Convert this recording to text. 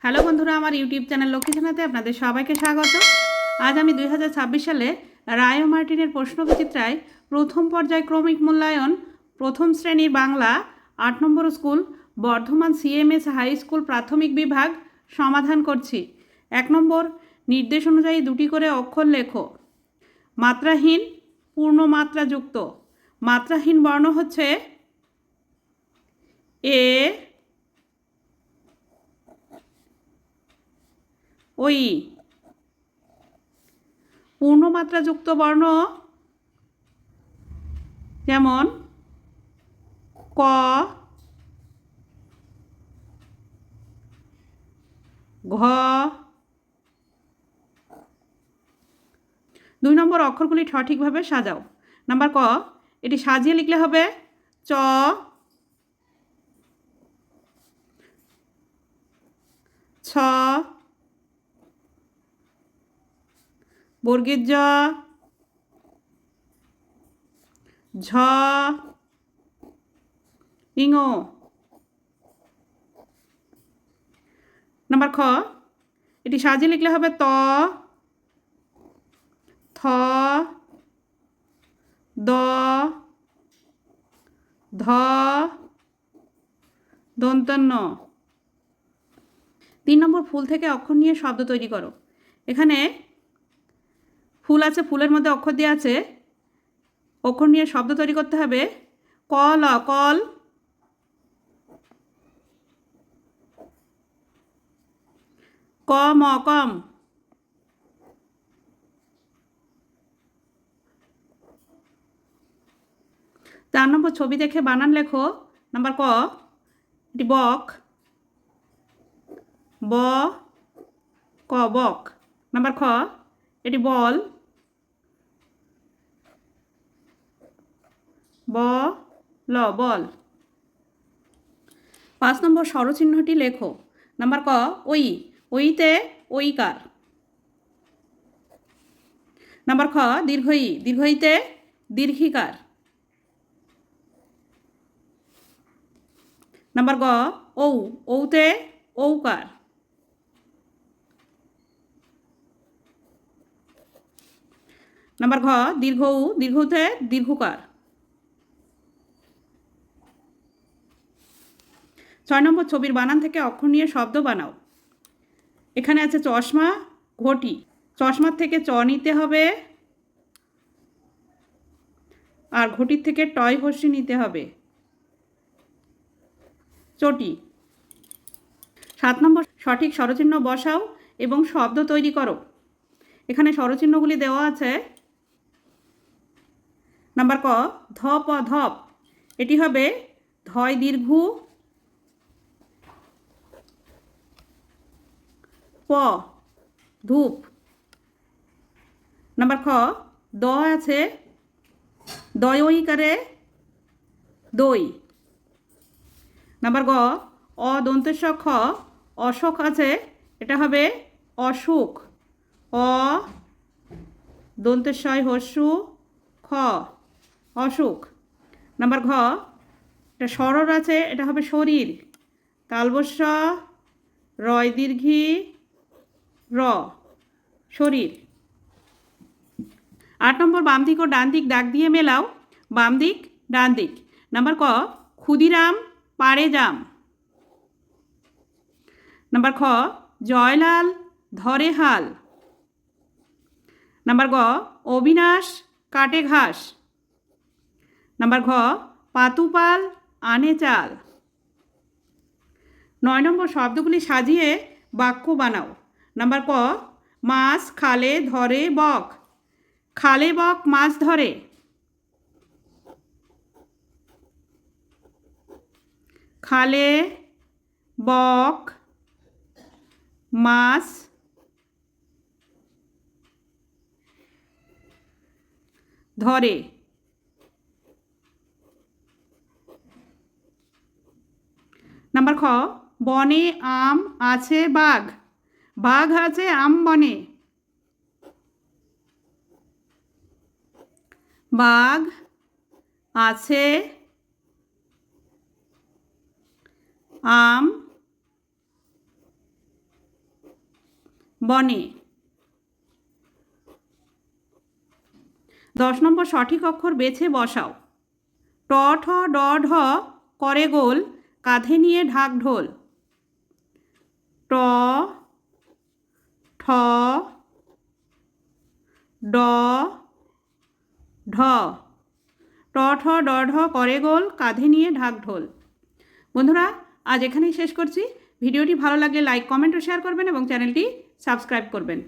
Hello বন্ধুরা, আমার YouTube channel Lakshmi জানাতে আপনাদের সবাইকে স্বাগত। আজ আমি 2026 সালে রায় ও মার্টিনের প্রশ্নবিচিত্রায় প্রথম পর্যায় ক্রমিক মূল্যায়ন প্রথম শ্রেণীর বাংলা 8 নম্বর school Bardhaman CMS high school প্রাথমিক বিভাগ সমাধান করছি। 1 নম্বর, নির্দেশ অনুযায়ী দুটি করে অক্ষর লেখো। মাত্রাহীন, পূর্ণমাত্রাযুক্ত। মাত্রাহীন বর্ণ হচ্ছে এ, ওই। পূর্ণমাত্রাযুক্ত বর্ণ যেমন ক, ঘ। 2 নম্বর, অক্ষরগুলি সঠিকভাবে সাজাও। নাম্বার ক, এটি সাজিয়ে লিখলে হবে চ, ছ, বর্গের জ, ঝ, ইঙ। নাম্বার খ, এটি সাজিয়ে লিখলে হবে ত, থ, দ, ধ, দন্তন্য। 3 নম্বর, ফুল থেকে অক্ষর নিয়ে শব্দ তৈরি করো। এখানে ফুল আছে, ফুলের মধ্যে অক্ষর দেওয়া আছে, অক্ষর নিয়ে শব্দ তৈরি করতে হবে। Call, call. কম, কম। 4 নম্বর, ছবি দেখে বানান লেখো। নাম্বার ক, এটি বক, ব, ক, বক। নাম্বার খ, এটি বল, ব, ল, বল। 5 নম্বর, স্বরচিহ্নটি লেখো। নাম্বার ক, ওই, ওইতে ওইকার। নাম্বার খ, দীর্ঘই, দীর্ঘইতে দীর্ঘিকার। নাম্বার গ, ঔ, ঔতে ঔকার। নাম্বার ঘ, দীর্ঘ উ, দীর্ঘতে দীর্ঘকার। 6 নম্বর, ছবির বানান থেকে অক্ষর নিয়ে শব্দ বানাও। এখানে আছে চশমা, ঘটি। চশমার থেকে চ নিতে হবে, আর ঘটির থেকে টয় হর্ষি নিতে হবে, চটি। 7 নম্বর, সঠিক স্বরচিহ্ন বসাও এবং শব্দ তৈরি করো। এখানে স্বরচিহ্নগুলি দেওয়া আছে। নাম্বার ক, ধপ, ধপ। এটি হবে ধয় দীর্ঘ, প, ধূপ। নাম্বার খ, দ আছে, দয়ইকারে দই। নাম্বার গ, অ দন্তেশ খ, অশোক আছে, এটা হবে অসুখ, অ দন্তেশয় হস্যু খ, অসুখ। নাম্বার ঘ, এটা সরর আছে, এটা হবে শরীর, তালবস্য রয় দীর্ঘি র, শরীর। 8 নম্বর, বাম দিক ও ডান দিক দাগ দিয়ে মেলাও। বাম দিক, ডান দিক। নাম্বার ক, ক্ষুদিরাম পাড়ে যাম। নাম্বার খ, জয়লাল ধরে হাল। নাম্বার গ, অবিনাশ কাটে ঘাস। নাম্বার ঘ, পাতুপাল আনে চাল। 9 নম্বর, শব্দগুলি সাজিয়ে বাক্য বানাও। নাম্বার ক, মাছ খালে ধরে বক। খালে বক মাছ ধরে। খালে বক মাছ ধরে। নাম্বার খ, বনে আম আছে বাঘ। বাঘ আছে আম বনে। বাঘ আছে আম বনে। 10 নম্বর সঠিক অক্ষর বেছে বসাও। ট ঠ ড ঢ করে গোল, কাঁধে নিয়ে ঢাক ঢোল। ট ঠ ড ঢ, ট ঠ ড ঢ করে গোল, কাঁধে নিয়ে ঢাক ঢোল। বন্ধুরা, আজ এখানেই শেষ করছি। ভিডিওটি ভালো লাগলে লাইক, কমেন্ট ও শেয়ার করবেন এবং চ্যানেলটি সাবস্ক্রাইব করবেন।